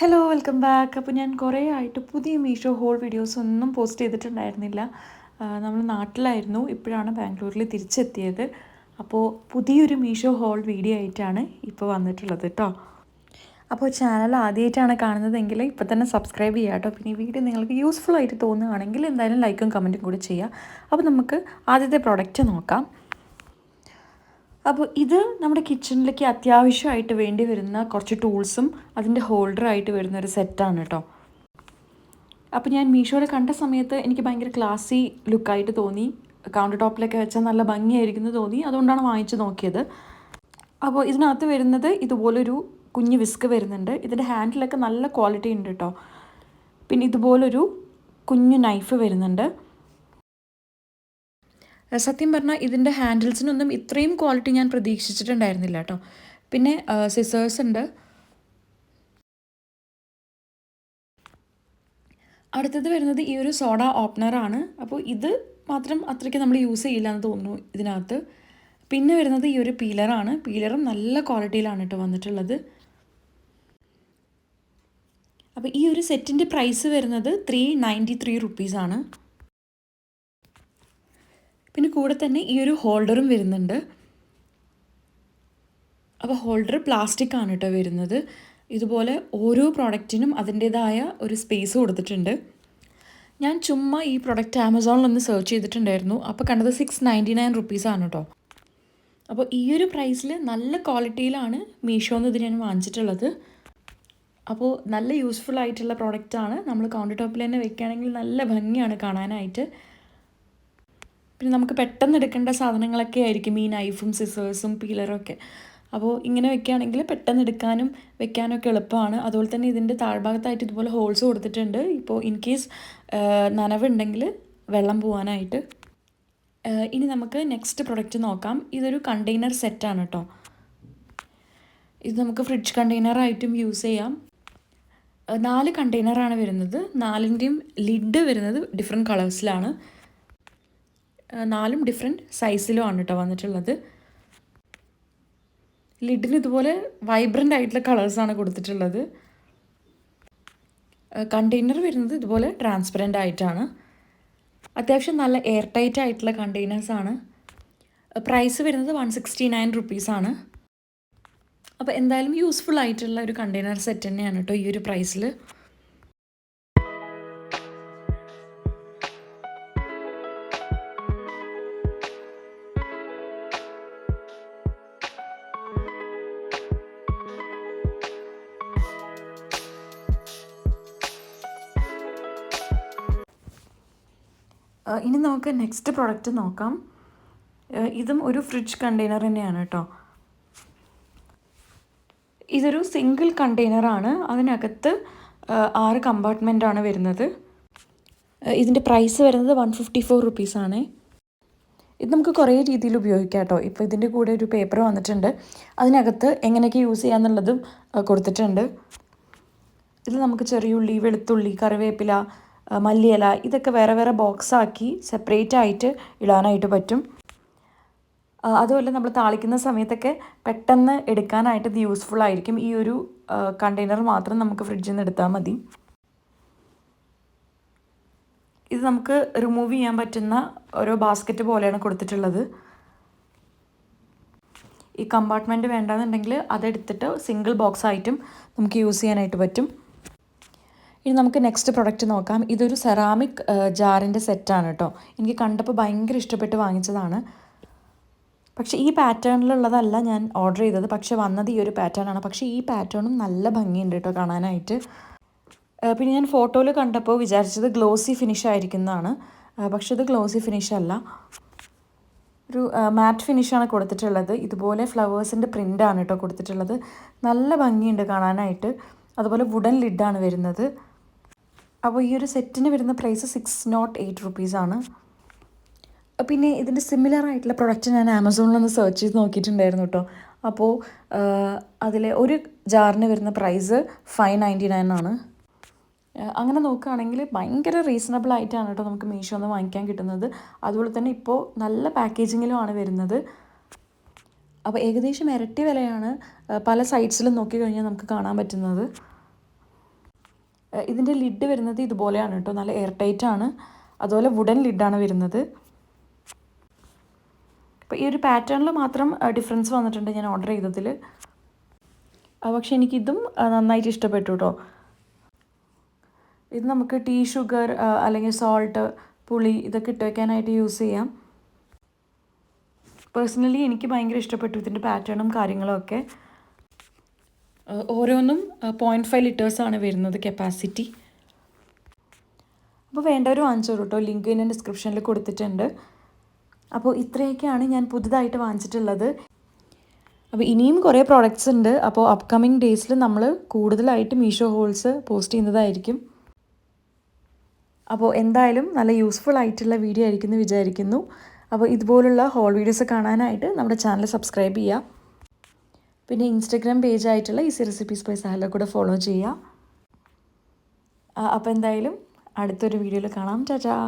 Hello welcome back. അപ്പോൾ ഞാൻ കുറേ ആയിട്ട് പുതിയ മീഷോ ഹോൾ വീഡിയോസ് ഒന്നും പോസ്റ്റ് ചെയ്തിട്ടുണ്ടായിരുന്നില്ല. നമ്മൾ നാട്ടിലായിരുന്നു, ഇപ്പോഴാണ് ബാംഗ്ലൂരിൽ തിരിച്ചെത്തിയത്. അപ്പോൾ പുതിയൊരു മീഷോ ഹോൾ വീഡിയോ ആയിട്ടാണ് ഇപ്പോൾ വന്നിട്ടുള്ളത് കേട്ടോ. അപ്പോൾ ചാനൽ ആദ്യമായിട്ടാണ് കാണുന്നതെങ്കിൽ ഇപ്പോൾ തന്നെ സബ്സ്ക്രൈബ് ചെയ്യുക കേട്ടോ. പിന്നെ ഈ വീഡിയോ നിങ്ങൾക്ക് യൂസ്ഫുൾ ആയിട്ട് തോന്നുകയാണെങ്കിൽ എന്തായാലും ലൈക്കും കമൻറ്റും കൂടി ചെയ്യുക. അപ്പോൾ നമുക്ക് ആദ്യത്തെ പ്രോഡക്റ്റ് നോക്കാം. അപ്പോൾ ഇത് നമ്മുടെ കിച്ചണിലേക്ക് അത്യാവശ്യമായിട്ട് വേണ്ടി വരുന്ന കുറച്ച് ടൂൾസും അതിൻ്റെ ഹോൾഡറായിട്ട് വരുന്നൊരു സെറ്റാണ് കേട്ടോ. അപ്പോൾ ഞാൻ മീഷോയിൽ കണ്ട സമയത്ത് എനിക്ക് ഭയങ്കര ക്ലാസി ലുക്കായിട്ട് തോന്നി, കൗണ്ടർ ടോപ്പിലൊക്കെ വെച്ചാൽ നല്ല ഭംഗിയായിരിക്കുന്നു തോന്നി, അതുകൊണ്ടാണ് വാങ്ങിച്ച് നോക്കിയത്. അപ്പോൾ ഇതിനകത്ത് വരുന്നത് ഇതുപോലൊരു കുഞ്ഞ് വിസ്ക് വരുന്നുണ്ട്. ഇതിൻ്റെ ഹാൻഡിലൊക്കെ നല്ല ക്വാളിറ്റി ഉണ്ട് കേട്ടോ. പിന്നെ ഇതുപോലൊരു കുഞ്ഞു നൈഫ് വരുന്നുണ്ട്. സത്യം പറഞ്ഞാൽ ഇതിൻ്റെ ഹാൻഡിൽസിനൊന്നും ഇത്രയും ക്വാളിറ്റി ഞാൻ പ്രതീക്ഷിച്ചിട്ടുണ്ടായിരുന്നില്ല കേട്ടോ. പിന്നെ സിസേഴ്സ് ഉണ്ട്. അടുത്തത് വരുന്നത് ഈ ഒരു സോഡ ഓപ്പണറാണ്. അപ്പോൾ ഇത് മാത്രം അത്രയ്ക്ക് നമ്മൾ യൂസ് ചെയ്യില്ല എന്ന് തോന്നുന്നു ഇതിനകത്ത്. പിന്നെ വരുന്നത് ഈ ഒരു പീലറാണ്. പീലറും നല്ല ക്വാളിറ്റിയിലാണ് കേട്ടോ വന്നിട്ടുള്ളത്. അപ്പോൾ ഈ ഒരു സെറ്റിൻ്റെ പ്രൈസ് വരുന്നത് 393 റുപ്പീസാണ്. പിന്നെ കൂടെ തന്നെ ഈ ഒരു ഹോൾഡറും വരുന്നുണ്ട്. അപ്പോൾ ഹോൾഡർ പ്ലാസ്റ്റിക് ആണ് കേട്ടോ വരുന്നത്. ഇതുപോലെ ഓരോ പ്രോഡക്റ്റിനും അതിൻ്റേതായ ഒരു സ്പേസ് കൊടുത്തിട്ടുണ്ട്. ഞാൻ ചുമ്മാ ഈ പ്രോഡക്റ്റ് ആമസോണിലൊന്ന് സെർച്ച് ചെയ്തിട്ടുണ്ടായിരുന്നു. അപ്പോൾ കണ്ടത് 699 റുപ്പീസാണ് കേട്ടോ. അപ്പോൾ ഈ ഒരു പ്രൈസിൽ നല്ല ക്വാളിറ്റിയിലാണ് മീഷോന്ന് ഇത് ഞാൻ വാങ്ങിച്ചിട്ടുള്ളത്. അപ്പോൾ നല്ല യൂസ്ഫുൾ ആയിട്ടുള്ള പ്രോഡക്റ്റാണ്. നമ്മൾ കൗണ്ടർ ടോപ്പിൽ തന്നെ വെക്കുകയാണെങ്കിൽ നല്ല ഭംഗിയാണ് കാണാനായിട്ട്. പിന്നെ നമുക്ക് പെട്ടെന്ന് എടുക്കേണ്ട സാധനങ്ങളൊക്കെ ആയിരിക്കും ഈ നൈഫും സിസേഴ്സും പീലറും ഒക്കെ. അപ്പോൾ ഇങ്ങനെ വെക്കുകയാണെങ്കിൽ പെട്ടെന്ന് എടുക്കാനും വെക്കാനൊക്കെ എളുപ്പമാണ്. അതുപോലെ തന്നെ ഇതിൻ്റെ താഴ്ഭാഗത്തായിട്ട് ഇതുപോലെ ഹോൾസ് കൊടുത്തിട്ടുണ്ട്. ഇപ്പോൾ ഇൻ കേസ് നനവുണ്ടെങ്കിൽ വെള്ളം പോകാനായിട്ട്. ഇനി നമുക്ക് നെക്സ്റ്റ് പ്രൊഡക്റ്റ് നോക്കാം. ഇതൊരു കണ്ടെയ്നർ സെറ്റാണ് കേട്ടോ. ഇത് നമുക്ക് ഫ്രിഡ്ജ് കണ്ടെയ്നറായിട്ടും യൂസ് ചെയ്യാം. 4 കണ്ടെയ്നറാണ് വരുന്നത്. 4ൻ്റെയും ലിഡ് വരുന്നത് ഡിഫറെൻറ്റ് കളേഴ്സിലാണ്. 4 ഡിഫറെൻറ്റ് സൈസിലുമാണ് കേട്ടോ വന്നിട്ടുള്ളത്. ലിഡിന് ഇതുപോലെ വൈബ്രൻ്റ് ആയിട്ടുള്ള കളേഴ്സാണ് കൊടുത്തിട്ടുള്ളത്. കണ്ടെയ്നർ വരുന്നത് ഇതുപോലെ ട്രാൻസ്പെറൻ്റ് ആയിട്ടാണ്. അത്യാവശ്യം നല്ല എയർ ടൈറ്റ് ആയിട്ടുള്ള കണ്ടെയ്നേഴ്സാണ്. പ്രൈസ് വരുന്നത് 169 റുപ്പീസാണ്. അപ്പോൾ എന്തായാലും യൂസ്ഫുൾ ആയിട്ടുള്ള ഒരു കണ്ടെയ്നർ സെറ്റ് തന്നെയാണ് കേട്ടോ ഈ ഒരു പ്രൈസിൽ. ഇനി നമുക്ക് നെക്സ്റ്റ് പ്രോഡക്റ്റ് നോക്കാം. ഇതും ഒരു ഫ്രിഡ്ജ് കണ്ടെയ്നർ തന്നെയാണ് കേട്ടോ. ഇതൊരു സിംഗിൾ കണ്ടെയ്നറാണ്. അതിനകത്ത് 6 കമ്പാർട്ട്മെൻറ്റാണ് വരുന്നത്. ഇതിൻ്റെ പ്രൈസ് വരുന്നത് 154 റുപ്പീസാണ്. ഇത് നമുക്ക് കുറേ രീതിയിൽ ഉപയോഗിക്കാം കേട്ടോ. ഇപ്പോൾ ഇതിൻ്റെ കൂടെ ഒരു പേപ്പർ വന്നിട്ടുണ്ട്. അതിനകത്ത് എങ്ങനെയൊക്കെ യൂസ് ചെയ്യാമെന്നുള്ളതും കൊടുത്തിട്ടുണ്ട്. ഇതിൽ നമുക്ക് ചെറിയുള്ളി, വെളുത്തുള്ളി, കറിവേപ്പില, മല്ലിയില ഇതൊക്കെ വേറെ വേറെ ബോക്സാക്കി സെപ്പറേറ്റ് ആയിട്ട് ഇടാനായിട്ട് പറ്റും. അതുപോലെ നമ്മൾ താളിക്കുന്ന സമയത്തൊക്കെ പെട്ടെന്ന് എടുക്കാനായിട്ട് ഇത് യൂസ്ഫുൾ ആയിരിക്കും. ഈ ഒരു കണ്ടെയ്നർ മാത്രം നമുക്ക് ഫ്രിഡ്ജിൽ നിന്ന് എടുത്താൽ മതി. ഇത് നമുക്ക് റിമൂവ് ചെയ്യാൻ പറ്റുന്ന ഓരോ ബാസ്ക്കറ്റ് പോലെയാണ് കൊടുത്തിട്ടുള്ളത്. ഈ കമ്പാർട്ട്മെൻറ്റ് വേണ്ടാന്നുണ്ടെങ്കിൽ അതെടുത്തിട്ട് സിംഗിൾ ബോക്സ് ആയിട്ടും നമുക്ക് യൂസ് ചെയ്യാനായിട്ട് പറ്റും. ഇനി നമുക്ക് നെക്സ്റ്റ് പ്രൊഡക്റ്റ് നോക്കാം. ഇതൊരു സെറാമിക് ജാറിൻ്റെ സെറ്റാണ് കേട്ടോ. എനിക്ക് കണ്ടപ്പോൾ ഭയങ്കര ഇഷ്ടപ്പെട്ട് വാങ്ങിച്ചതാണ്. പക്ഷേ ഈ പാറ്റേണിലുള്ളതല്ല ഞാൻ ഓർഡർ ചെയ്തത്. പക്ഷേ വന്നത് ഈ ഒരു പാറ്റേണാണ്. പക്ഷേ ഈ പാറ്റേണും നല്ല ഭംഗിയുണ്ട് കേട്ടോ കാണാനായിട്ട്. പിന്നെ ഞാൻ ഫോട്ടോയിൽ കണ്ടപ്പോൾ വിചാരിച്ചത് ഗ്ലോസി ഫിനിഷ് ആയിരിക്കുന്നതാണ്. പക്ഷേ ഇത് ഗ്ലോസി ഫിനിഷ് അല്ല, ഒരു മാറ്റ് ഫിനിഷാണ് കൊടുത്തിട്ടുള്ളത്. ഇതുപോലെ ഫ്ലവേഴ്സിൻ്റെ പ്രിൻ്റാണ് കേട്ടോ കൊടുത്തിട്ടുള്ളത്. നല്ല ഭംഗിയുണ്ട് കാണാനായിട്ട്. അതുപോലെ വുഡൻ ലിഡാണ് വരുന്നത്. അപ്പോൾ ഈ ഒരു സെറ്റിന് വരുന്ന പ്രൈസ് 608 റുപ്പീസാണ്. പിന്നെ ഇതിൻ്റെ സിമിലർ ആയിട്ടുള്ള പ്രൊഡക്റ്റ് ഞാൻ ആമസോണിലൊന്ന് സെർച്ച് ചെയ്ത് നോക്കിയിട്ടുണ്ടായിരുന്നു കേട്ടോ. അപ്പോൾ അതിലെ ഒരു ജാറിന് വരുന്ന പ്രൈസ് 599 ആണ്. അങ്ങനെ നോക്കുകയാണെങ്കിൽ ഭയങ്കര റീസണബിൾ ആയിട്ടാണ് കേട്ടോ നമുക്ക് മീഷോന്ന് വാങ്ങിക്കാൻ കിട്ടുന്നത്. അതുപോലെ തന്നെ ഇപ്പോൾ നല്ല പാക്കേജിങ്ങിലുമാണ് വരുന്നത്. അപ്പോൾ ഏകദേശം ഇരട്ടി വിലയാണ് പല സൈറ്റ്സിലും നോക്കിക്കഴിഞ്ഞാൽ നമുക്ക് കാണാൻ പറ്റുന്നത്. ഇതിൻ്റെ ലിഡ് വരുന്നത് ഇതുപോലെയാണ് കേട്ടോ, നല്ല എയർ ടൈറ്റ് ആണ്. അതുപോലെ വുഡൻ ലിഡാണ് വരുന്നത്. അപ്പോൾ ഈ ഒരു പാറ്റേണിൽ മാത്രം ഡിഫറൻസ് വന്നിട്ടുണ്ട് ഞാൻ ഓർഡർ ചെയ്തതിൽ. പക്ഷെ എനിക്കിതും നന്നായിട്ട് ഇഷ്ടപ്പെട്ടു കേട്ടോ. ഇത് നമുക്ക് ടീ, ഷുഗർ അല്ലെങ്കിൽ സോൾട്ട്, പുളി ഇതൊക്കെ ഇട്ട് വയ്ക്കാനായിട്ട് യൂസ് ചെയ്യാം. പേഴ്സണലി എനിക്ക് ഭയങ്കര ഇഷ്ടപ്പെട്ടു ഇതിൻ്റെ പാറ്റേണും കാര്യങ്ങളും ഒക്കെ. ഓരോന്നും 0.5 ലിറ്റേഴ്സാണ് വരുന്നത് കപ്പാസിറ്റി. അപ്പോൾ വേണ്ടവർ വാങ്ങിച്ചോളൂ കേട്ടോ, ലിങ്ക് ഞാൻ ഡിസ്ക്രിപ്ഷനിൽ കൊടുത്തിട്ടുണ്ട്. അപ്പോൾ ഇത്രയൊക്കെയാണ് ഞാൻ പുതുതായിട്ട് വാങ്ങിച്ചിട്ടുള്ളത്. അപ്പോൾ ഇനിയും കുറേ പ്രോഡക്റ്റ്സ് ഉണ്ട്. അപ്പോൾ അപ്കമിങ് ഡേയ്സിൽ നമ്മൾ കൂടുതലായിട്ട് മീഷോ ഹോൾസ് പോസ്റ്റ് ചെയ്യുന്നതായിരിക്കും. അപ്പോൾ എന്തായാലും നല്ല യൂസ്ഫുൾ ആയിട്ടുള്ള വീഡിയോ ആയിരിക്കും എന്ന് വിചാരിക്കുന്നു. അപ്പോൾ ഇതുപോലുള്ള ഹോൾ വീഡിയോസ് കാണാനായിട്ട് നമ്മുടെ ചാനൽ സബ്സ്ക്രൈബ് ചെയ്യുക. പിന്നെ Instagram പേജായിട്ടുള്ള easy recipes by Sahala കൂടെ ഫോളോ ചെയ്യുക. അപ്പോൾ എന്തായാലും അടുത്തൊരു വീഡിയോയിൽ കാണാം. ടാറ്റാ.